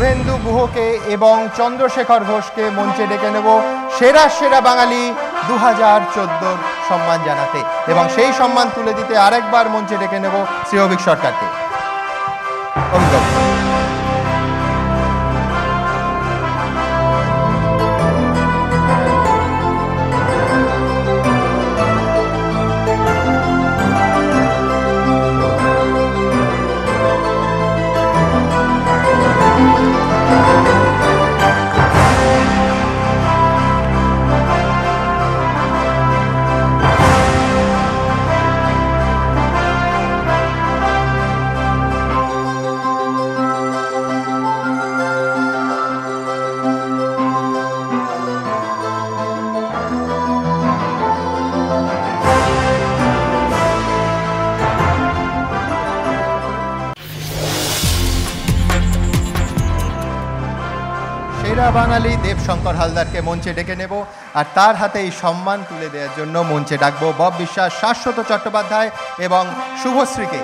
শুভেন্দু গুহকে এবং চন্দ্রশেখর ঘোষকে মঞ্চে ডেকে নেব সেরা সেরা বাঙালি 2014 সম্মান জানাতে, এবং সেই সম্মান তুলে দিতে আরেকবার মঞ্চে ডেকে নেব শ্রী অভিক সরকারকে। সেরা বাঙালি দেবশঙ্কর হালদারকে মঞ্চে ডেকে নেব, আর তার হাতে এই সম্মান তুলে দেওয়ার জন্য মঞ্চে ডাকবো বব বিশ্বাস, শাশ্বত চট্টোপাধ্যায় এবং শুভশ্রীকে।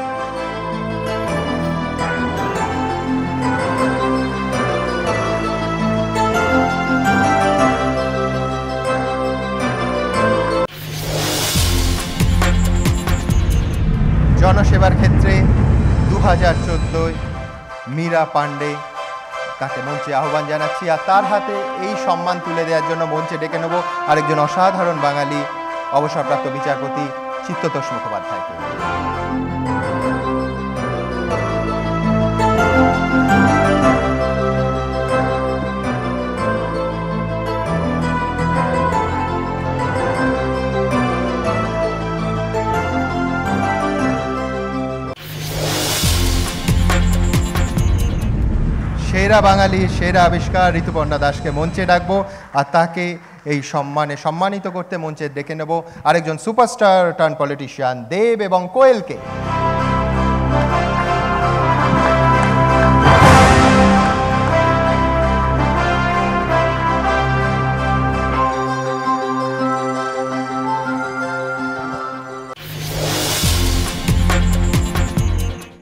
জনসেবার ক্ষেত্রে 2014 মীরা পাণ্ডে, তাকে মঞ্চে আহ্বান জানাচ্ছি, আর তার হাতে এই সম্মান তুলে দেওয়ার জন্য মঞ্চে ডেকে নেব আরেকজন অসাধারণ বাঙালি অবসরপ্রাপ্ত বিচারপতি চিত্ততোষ মুখোপাধ্যায়কে। সেরা বাঙালি সেরা আবিষ্কার ঋতুপর্ণা দাসকে মঞ্চে ডাকবো, আর তাকে এই সম্মানে সম্মানিত করতে মঞ্চে ডেকে নেব আরেকজন সুপারস্টার টার্ন পলিটিশিয়ান দেব এবং কোয়েলকে।